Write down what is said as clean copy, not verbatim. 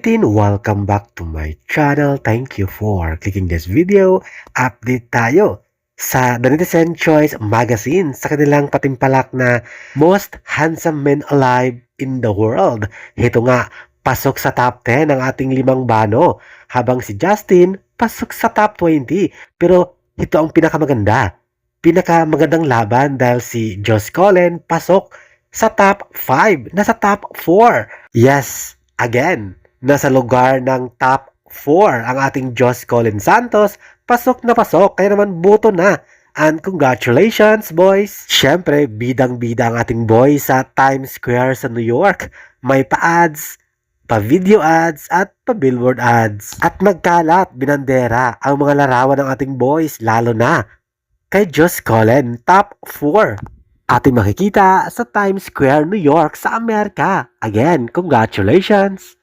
2018, welcome back to my channel. Thank you for clicking this video. Update tayo sa The Netizen Choice Magazine sa kanilang patimpalak na Most Handsome Men Alive in the World. Ito nga, pasok sa top 10 ang ating limang bano, habang si Justin pasok sa top 20. Pero ito ang pinakamagandang laban dahil si Josh Cullen pasok sa top 5, nasa top 4. Yes, again, nasa lugar ng top 4 ang ating Josh Cullen Santos. Pasok na pasok, kaya naman buto na. And congratulations, boys! Siyempre, bidang-bida ang ating boy sa Times Square sa New York. May pa-ads, pa-video ads, at pa-billboard ads. At magkalat, binandera ang mga larawan ng ating boys, lalo na kay Josh Cullen, top 4. Ating makikita sa Times Square, New York sa Amerika. Again, congratulations!